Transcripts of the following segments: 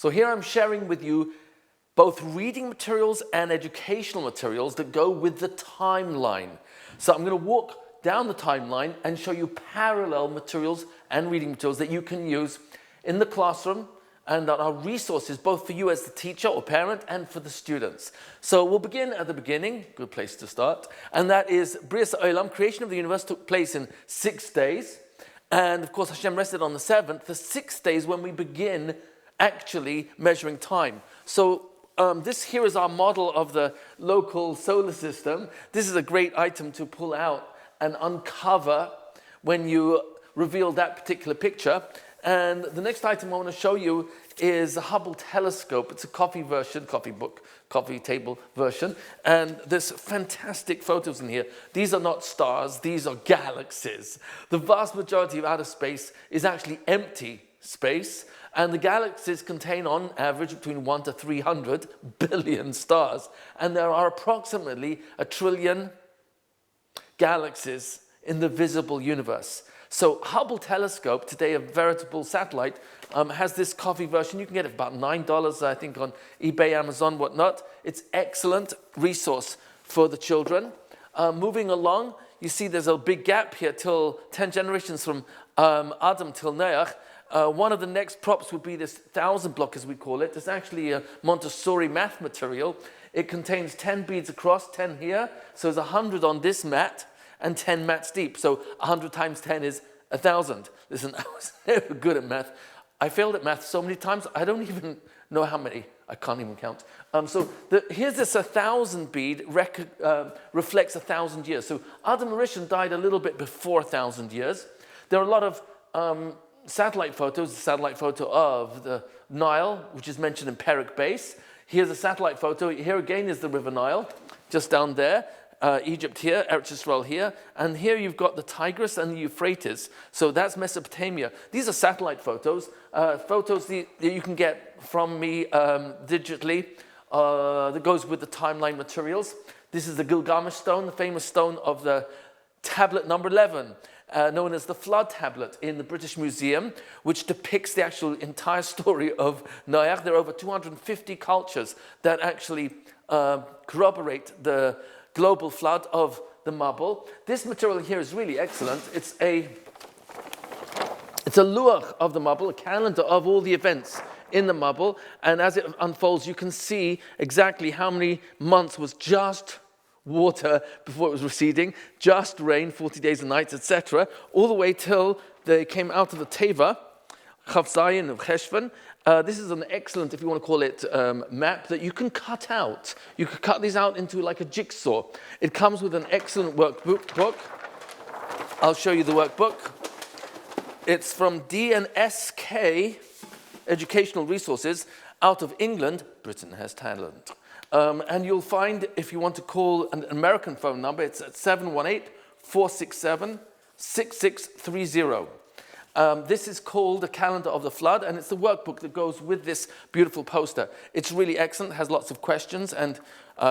So here I'm sharing with you both reading materials and educational materials that go with the timeline. So I'm going to walk down the timeline and show you parallel materials and reading materials that you can use in the classroom and that are resources both for you as the teacher or parent and for the students. So we'll begin at the beginning, good place to start, and that is Brias Olam, creation of the universe took place in 6 days, and of course Hashem rested on the 7th. The 6 days when we begin actually measuring time. So this here is our model of the local solar system. This is a great item to pull out and uncover when you reveal that particular picture. And the next item I want to show you is the Hubble telescope. It's a coffee table version. And there's fantastic photos in here. These are not stars, these are galaxies. The vast majority of outer space is actually empty space. And the galaxies contain, on average, between 1 to 300 billion stars. And there are approximately 1 trillion galaxies in the visible universe. So Hubble telescope, today a veritable satellite, has this coffee version. You can get it for about $9, I think, on eBay, Amazon, whatnot. It's excellent resource for the children. Moving along, you see there's a big gap here till 10 generations from Adam till Noach. One of the next props would be this 1,000 block, as we call it. It's actually a Montessori math material. It contains 10 beads across, 10 here. So there's 100 on this mat and 10 mats deep. So 100 times 10 is 1,000. Listen, I was never good at math. I failed at math so many times, I don't even know how many. I can't even count. Here's this 1,000 bead, reflects 1,000 years. So Adam Rishon died a little bit before 1,000 years. There are a lot of satellite photos, a satellite photo of the Nile, which is mentioned in Perak Base. Here's a satellite photo. Here again is the River Nile, just down there. Egypt here, Eretz Yisrael here, and here you've got the Tigris and the Euphrates. So that's Mesopotamia. These are satellite photos, photos that you can get from me digitally, that goes with the timeline materials. This is the Gilgamesh stone, the famous stone of the tablet number 11, known as the Flood Tablet in the British Museum, which depicts the actual entire story of Noach. There are over 250 cultures that actually corroborate the global flood of the Mabul. This material here is really excellent. It's a luach of the Mabul, a calendar of all the events in the Mabul, and as it unfolds, you can see exactly how many months was just water before it was receding, just rain, 40 days and nights, etc., all the way till they came out of the Teva, Chav Zayin of Cheshvan. This is an excellent, if you want to call it, map that you can cut out. You can cut these out into like a jigsaw. It comes with an excellent workbook. I'll show you the workbook. It's from D&SK Educational Resources out of England. Britain has talent. And you'll find, if you want to call an American phone number, it's at 718-467-6630. This is called the Calendar of the Flood, and it's the workbook that goes with this beautiful poster. It's really excellent, has lots of questions and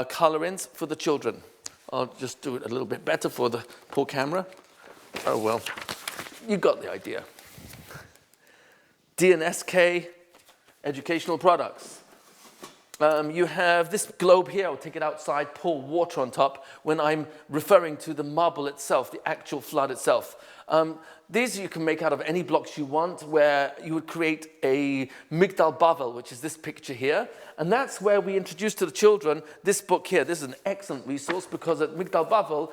color-ins for the children. I'll just do it a little bit better for the poor camera. Oh well, you got the idea. D&SK Educational Products. You have this globe here. I'll take it outside, pour water on top when I'm referring to the Mabul itself, the actual flood itself. These you can make out of any blocks you want, where you would create a Migdal Bavel, which is this picture here. And that's where we introduce to the children this book here. This is an excellent resource because at Migdal Bavel,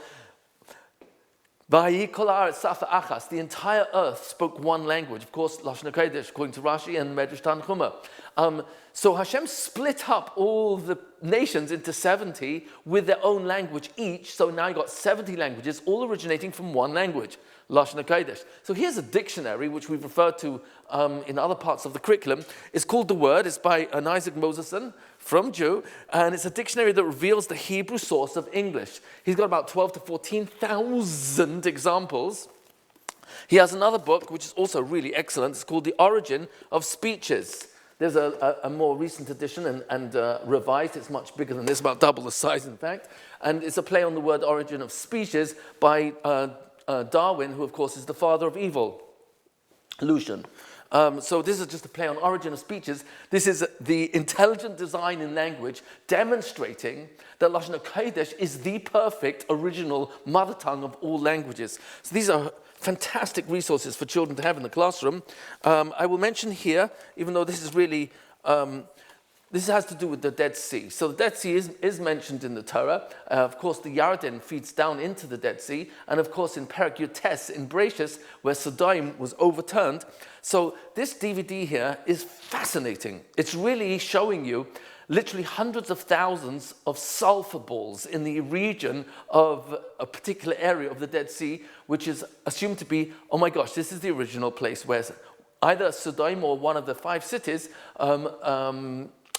the entire earth spoke one language. Of course, Lashon HaKodesh, according to Rashi and Medrash Tanchuma. So Hashem split up all the nations into 70 with their own language each. So now you've got 70 languages, all originating from one language, Lashon HaKodesh. So here's a dictionary, which we've referred to in other parts of the curriculum. It's called The Word. It's by Isaac Moseson from Jew. And it's a dictionary that reveals the Hebrew source of English. He's got about 12 to 14,000 examples. He has another book, which is also really excellent. It's called The Origin of Speeches. There's a more recent edition and revised. It's much bigger than this, about double the size, in fact. And it's a play on the word origin of speeches by Darwin, who, of course, is the father of evolution. So this is just a play on origin of speeches. This is the intelligent design in language demonstrating that Lashon HaKodesh is the perfect original mother tongue of all languages. So these are fantastic resources for children to have in the classroom. I will mention here, even though this is really, this has to do with the Dead Sea. So the Dead Sea is mentioned in the Torah. Of course, the Yarden feeds down into the Dead Sea. And of course, in Perek Yutes, in Bereshis, where Sodom was overturned. So this DVD here is fascinating. It's really showing you literally hundreds of thousands of sulfur balls in the region of a particular area of the Dead Sea, which is assumed to be, oh my gosh, this is the original place where either Sodom or one of the 5 cities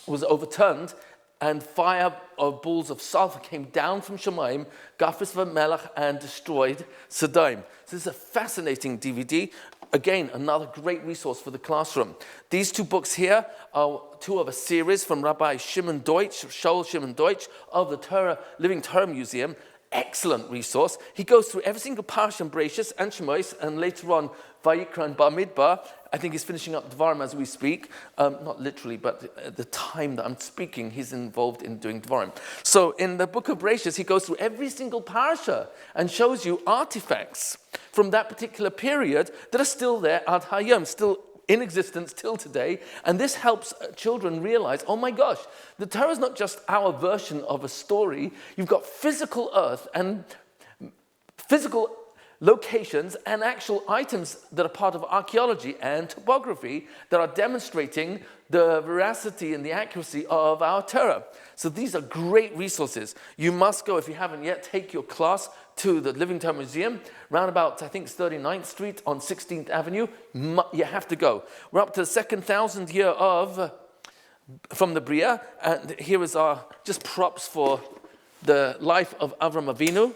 was overturned, and fire of balls of sulfur came down from Shemaim, Gafis v'Melech, and destroyed Sodom. So this is a fascinating DVD. Again, another great resource for the classroom. These 2 books here are 2 of a series from Rabbi Shimon Deutsch, Shaul Shimon Deutsch, of the Living Torah Museum. Excellent resource. He goes through every single parsha in Bereshis and Shemos, and later on Vayikra and Bamidbar. I think he's finishing up Dvarim as we speak. Not literally, but at the time that I'm speaking, he's involved in doing Dvarim. So in the book of Bereshis, he goes through every single parsha and shows you artifacts from that particular period that are still there ad hayom, still in existence till today. And this helps children realize, oh my gosh, the Torah is not just our version of a story. You've got physical earth and physical locations and actual items that are part of archaeology and topography that are demonstrating the veracity and the accuracy of our Torah. So these are great resources. You must go, if you haven't yet, take your class to the Living Torah Museum, round about, I think, 39th Street on 16th Avenue. You have to go. We're up to the second 1,000th year from the Bria, and here is our just props for the life of Avram Avinu.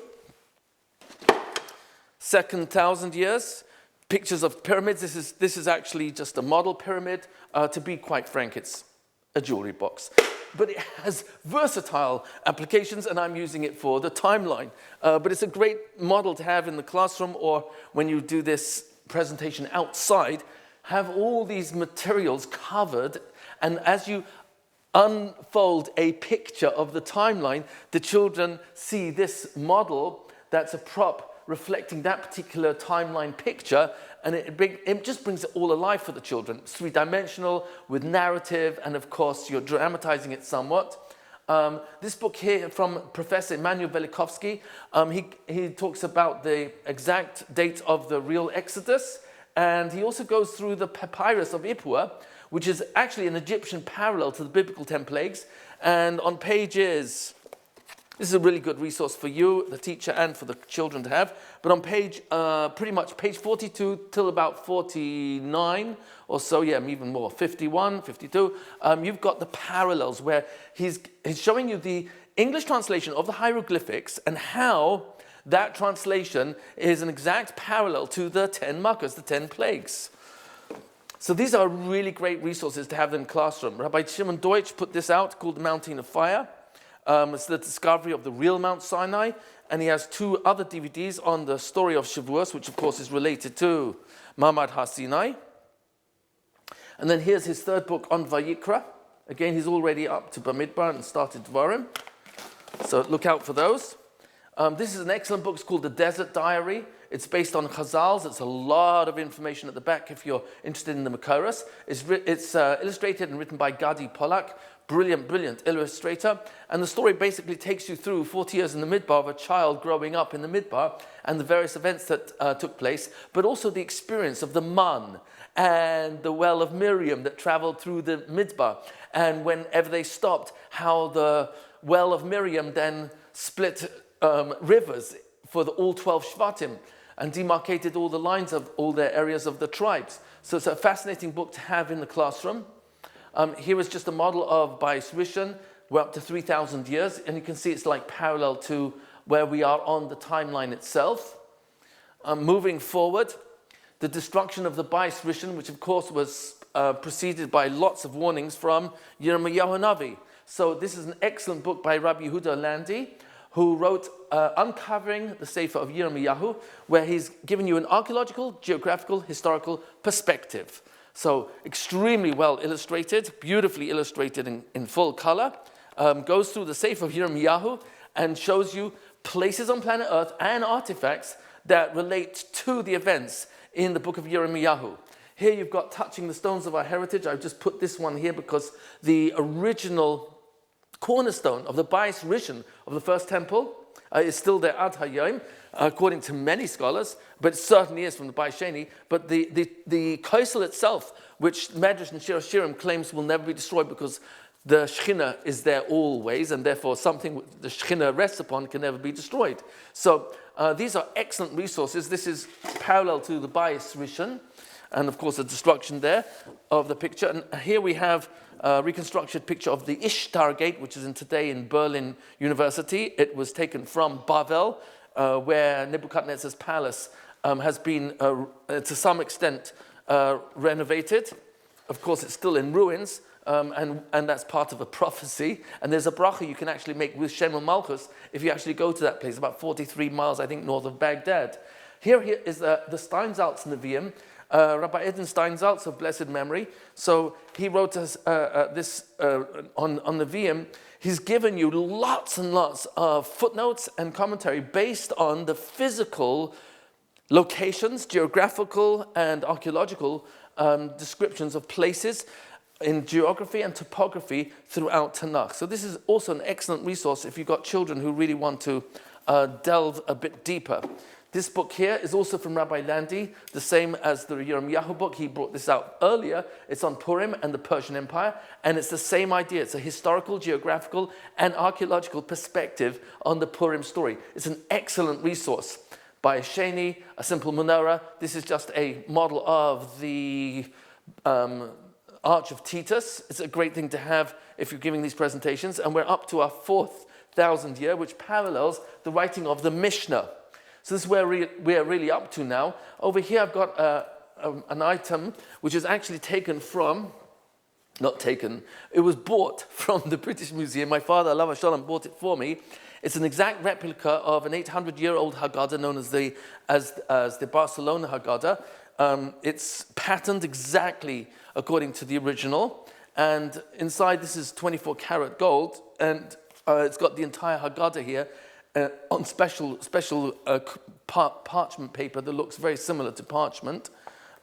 Second 1,000 years, pictures of pyramids. This is actually just a model pyramid. To be quite frank, it's a jewelry box. But it has versatile applications, and I'm using it for the timeline. But it's a great model to have in the classroom, or when you do this presentation outside, have all these materials covered, and as you unfold a picture of the timeline, the children see this model that's a prop reflecting that particular timeline picture, and it just brings it all alive for the children. It's 3-dimensional with narrative, and of course you're dramatizing it somewhat. This book here from Professor Emanuel Velikovsky, he talks about the exact date of the real Exodus, and he also goes through the papyrus of Ipuwer, which is actually an Egyptian parallel to the biblical 10 plagues, and on pages... This is a really good resource for you, the teacher, and for the children to have. But on pretty much page 42 till about 49 or so, yeah, even more, 51, 52, you've got the parallels where he's showing you the English translation of the hieroglyphics and how that translation is an exact parallel to the 10 makkos, the 10 plagues. So these are really great resources to have in the classroom. Rabbi Shimon Deutsch put this out called The Mountain of Fire. It's the discovery of the real Mount Sinai, and he has 2 other DVDs on the story of Shavuos, which of course is related to Ma'amad HaSinai. And then here's his 3rd book on Vayikra. Again, he's already up to Bamidbar and started Dvarim, so look out for those. This is an excellent book. It's called The Desert Diary. It's based on Chazals. It's a lot of information at the back if you're interested in the Makoros. It's illustrated and written by Gadi Pollack. Brilliant illustrator. And the story basically takes you through 40 years in the Midbar of a child growing up in the Midbar and the various events that took place, but also the experience of the Man and the well of Miriam that traveled through the Midbar. And whenever they stopped, how the well of Miriam then split rivers for all 12 Shvatim and demarcated all the lines of all the areas of the tribes. So it's a fascinating book to have in the classroom. Here is just a model of Bayis Rishon. We're up to 3,000 years, and you can see it's like parallel to where we are on the timeline itself. Moving forward, the destruction of the Bayis Rishon, which of course was preceded by lots of warnings from Yirmiyahu Navi. So this is an excellent book by Rabbi Yehuda Landi, who wrote Uncovering the Sefer of Yirmiyahu, where he's given you an archaeological, geographical, historical perspective. So extremely well illustrated, beautifully illustrated in full color. Goes through the Sefer of Yirmiyahu and shows you places on planet Earth and artifacts that relate to the events in the book of Yirmiyahu. Here you've got touching the stones of our heritage. I've just put this one here because the original cornerstone of the Bayis Rishon of the first temple is still there ad hayom, according to many scholars, but it certainly is from the Bayis Sheni. But the Kosel itself, which Medrash and Shir HaShirim claims will never be destroyed because the Shekhinah is there always, and therefore something the Shekhinah rests upon can never be destroyed. So these are excellent resources. This is parallel to the Bayis Rishon, and of course the destruction there of the picture. And here we have a reconstructed picture of the Ishtar Gate, which is today in Berlin University. It was taken from Bavel, where Nebuchadnezzar's palace has been, to some extent, renovated. Of course, it's still in ruins, and that's part of a prophecy. And there's a bracha you can actually make with Shem Malchus if you actually go to that place, about 43 miles, I think, north of Baghdad. Here is the Steinsaltz Nevi'im, Rabbi Eden Steinsaltz of blessed memory. So he wrote us this on Nevi'im. He's given you lots and lots of footnotes and commentary based on the physical locations, geographical and archaeological descriptions of places in geography and topography throughout Tanakh. So this is also an excellent resource if you've got children who really want to delve a bit deeper. This book here is also from Rabbi Landi, the same as the Yirmiyahu book. He brought this out earlier. It's on Purim and the Persian Empire, and it's the same idea. It's a historical, geographical, and archaeological perspective on the Purim story. It's an excellent resource. By Sheni, a simple menorah. This is just a model of the Arch of Titus. It's a great thing to have if you're giving these presentations. And we're up to our 4,000th year, which parallels the writing of the Mishnah. So this is where we're really up to now. Over here I've got an item which is actually taken from, not taken, it was bought from the British Museum. My father, Alav Shalom, bought it for me. It's an exact replica of an 800-year-old Haggadah known as the Barcelona Haggadah. It's patterned exactly according to the original. And inside this is 24-karat gold. And it's got the entire Haggadah here on special parchment paper that looks very similar to parchment.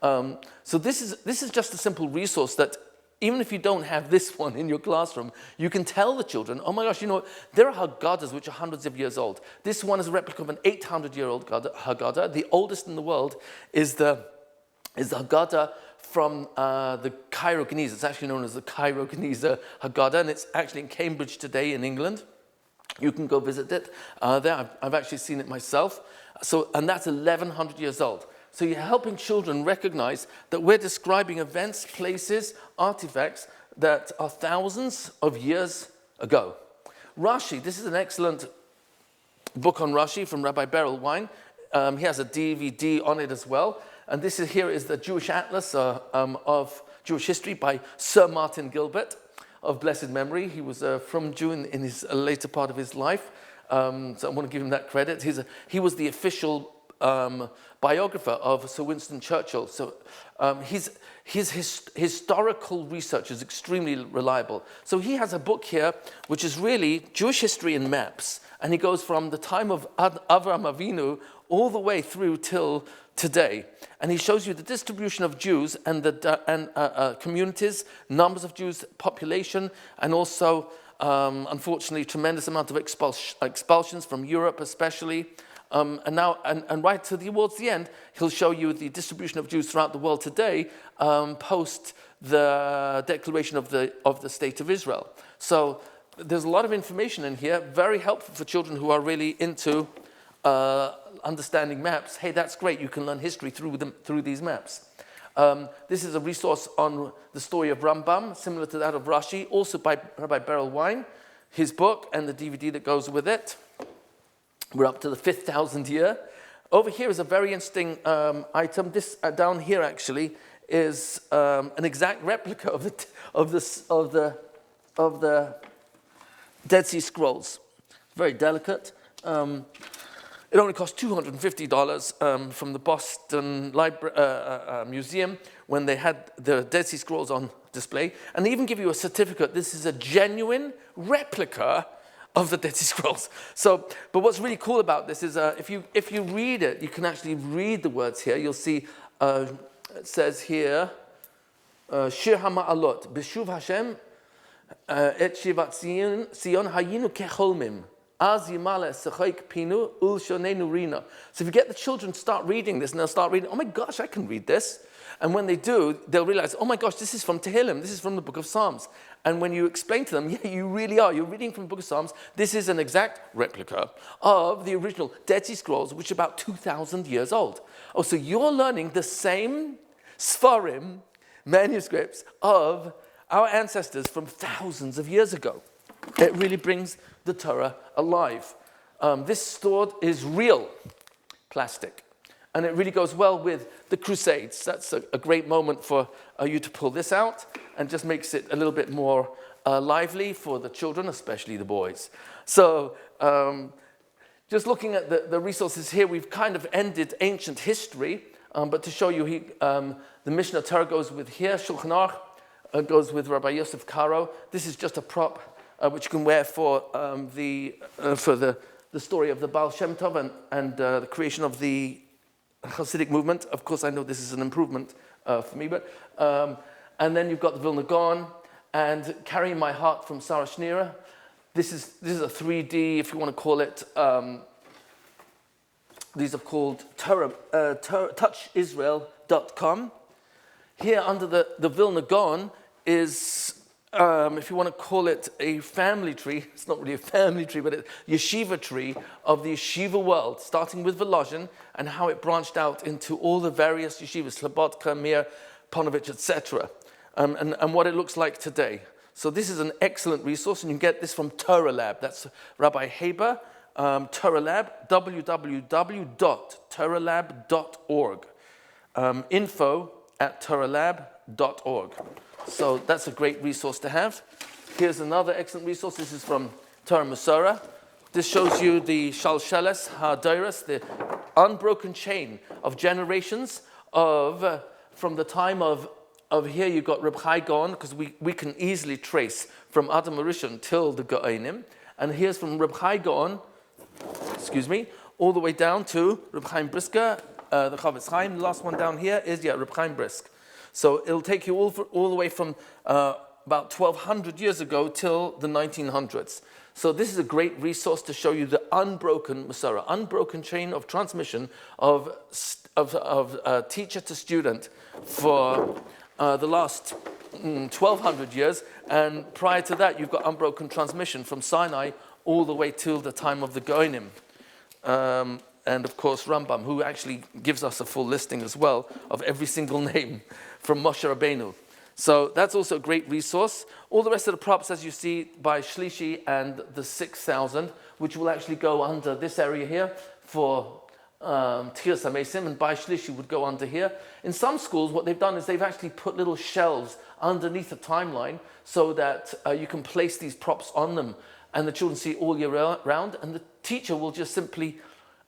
So this is just a simple resource that even if you don't have this one in your classroom, you can tell the children, oh my gosh, there are Haggadahs which are hundreds of years old. This one is a replica of an 800-year-old Haggadah. The oldest in the world is the Haggadah from the Cairo Geniza. It's actually known as the Cairo Geniza Haggadah, and it's actually in Cambridge today in England. You can go visit it there. I've actually seen it myself. And that's 1,100 years old. So you're helping children recognize that we're describing events, places, artifacts that are thousands of years ago. Rashi, this is an excellent book on Rashi from Rabbi Beryl Wein. He has a DVD on it as well. And here is the Jewish Atlas of Jewish history by Sir Martin Gilbert of blessed memory. He was from Jew in his later part of his life. So I want to give him that credit. He was the official biographer of Sir Winston Churchill. So his historical research is extremely reliable. So he has a book here which is really Jewish history in maps. And he goes from the time of Avraham Avinu all the way through till today. And he shows you the distribution of Jews and communities, numbers of Jews, population, and also, unfortunately, tremendous amount of expulsions from Europe especially. And right towards the end, he'll show you the distribution of Jews throughout the world today, post the declaration of the State of Israel. So there's a lot of information in here, very helpful for children who are really into understanding maps. Hey, that's great. You can learn history through these maps. This is a resource on the story of Rambam, similar to that of Rashi, also by Rabbi Beryl Wein, his book and the DVD that goes with it. We're up to the 5,000th year. Over here is a very interesting item. This down here actually is an exact replica of the Dead Sea Scrolls. Very delicate. It only cost $250 from the Boston Museum when they had the Dead Sea Scrolls on display. And they even give you a certificate. This is a genuine replica of the Dead Sea Scrolls. So, but what's really cool about this is if you read it, you can actually read the words here. You'll see it says here, Shir HaMa'alot, B'shuv Hashem, Et Shivat Sion Hayinu Kecholmim. So if you get the children to start reading this, and they'll start reading, oh my gosh, I can read this. And when they do, they'll realize, oh my gosh, this is from Tehillim, this is from the book of Psalms. And when you explain to them, yeah, you really are, you're reading from the book of Psalms, this is an exact replica of the original Dead Sea Scrolls, which are about 2,000 years old. Oh, so you're learning the same Sfarim manuscripts of our ancestors from thousands of years ago. It really brings the Torah alive. This sword is real plastic, and it really goes well with the Crusades. That's a great moment for you to pull this out, and just makes it a little bit more lively for the children, especially the boys. So just looking at the resources here, we've kind of ended ancient history, but to show you, the Mishnah Torah goes with here, Shulchan Aruch goes with Rabbi Yosef Karo. This is just a prop which you can wear for the story of the Baal Shem Tov and the creation of the Hasidic movement. Of course, I know this is an improvement for me, but and then you've got the Vilna Gaon and Carrying My Heart from Sarah Schneer. This is a 3D, if you want to call it. These are called touchisrael.com. Here under the Vilna Gaon is, if you want to call it a family tree, it's not really a family tree, but a yeshiva tree of the yeshiva world, starting with Volozhin and how it branched out into all the various yeshivas, Slobodka, Mir, Ponovich, etc., and what it looks like today. So this is an excellent resource, and you can get this from Torah Lab. That's Rabbi Haber, Torah Lab, www.torahlab.org. Info@torahlab.org. So that's a great resource to have. Here's another excellent resource. This is from Torah Masorah. This shows you the Shalsheles HaDairas, the unbroken chain of generations of from the time of here you've got Reb Chai Gaon, because we can easily trace from Adam HaRishon till the Gaonim. And here's from Reb Chai Gaon, all the way down to Reb Chaim Brisker, the Chavetz Chaim. The last one down here is, Reb Chaim Brisk. So it'll take you all the way from about 1,200 years ago till the 1900s. So this is a great resource to show you the unbroken Masorah, unbroken chain of transmission of teacher to student for the last 1,200 years. And prior to that, you've got unbroken transmission from Sinai all the way till the time of the Goinim. And of course Rambam, who actually gives us a full listing as well of every single name from Moshe Rabbeinu. So that's also a great resource. All the rest of the props, as you see, by Shlishi and the 6,000, which will actually go under this area here for Tchias HaMesim, and by Shlishi would go under here. In some schools, what they've done is they've actually put little shelves underneath a timeline so that you can place these props on them, and the children see all year round, and the teacher will just simply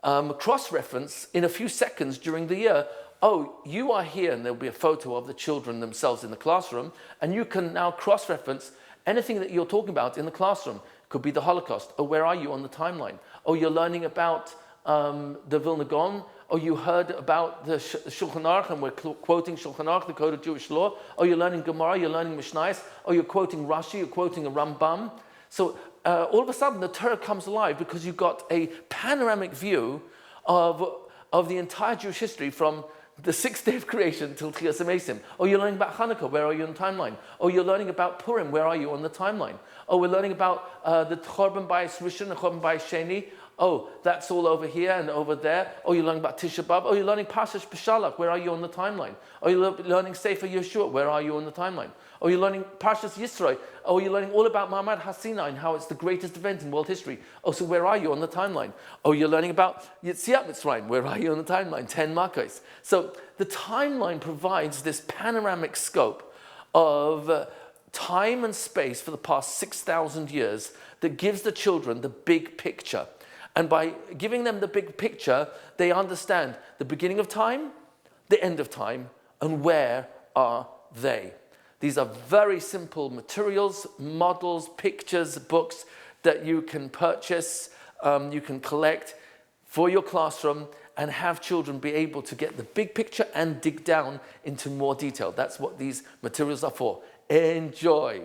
cross-reference in a few seconds during the year. Oh, you are here, and there'll be a photo of the children themselves in the classroom, and you can now cross-reference anything that you're talking about in the classroom. It could be the Holocaust. Oh, where are you on the timeline? Oh, you're learning about the Vilna Gaon. Oh, you heard about the Shulchan Aruch, and we're quoting Shulchan Aruch, the Code of Jewish Law. Oh, you're learning Gemara, you're learning Mishnayos. Oh, you're quoting Rashi, you're quoting a Rambam. So all of a sudden, the Torah comes alive because you've got a panoramic view of the entire Jewish history from the sixth day of creation till Tchias HaMesim. Oh, you're learning about Hanukkah, where are you on the timeline? Oh, you're learning about Purim, where are you on the timeline? Oh, we're learning about the Chorban Bayis Rishon and Chorban Bayis Sheni. Oh, that's all over here and over there. Oh, you're learning about Tisha B'Av. Oh, you're learning Parshas Beshalach, where are you on the timeline? Oh, you're learning Sefer Yeshua, where are you on the timeline? Oh, you're learning Parshas Yisro. Oh, you're learning all about Ma'amad HaSinai and how it's the greatest event in world history. Oh, so where are you on the timeline? Oh, you're learning about Yetziat Mitzrayim. Where are you on the timeline? 10 Makkos. So the timeline provides this panoramic scope of time and space for the past 6,000 years that gives the children the big picture. And by giving them the big picture, they understand the beginning of time, the end of time, and where are they. These are very simple materials, models, pictures, books that you can purchase, you can collect for your classroom and have children be able to get the big picture and dig down into more detail. That's what these materials are for. Enjoy.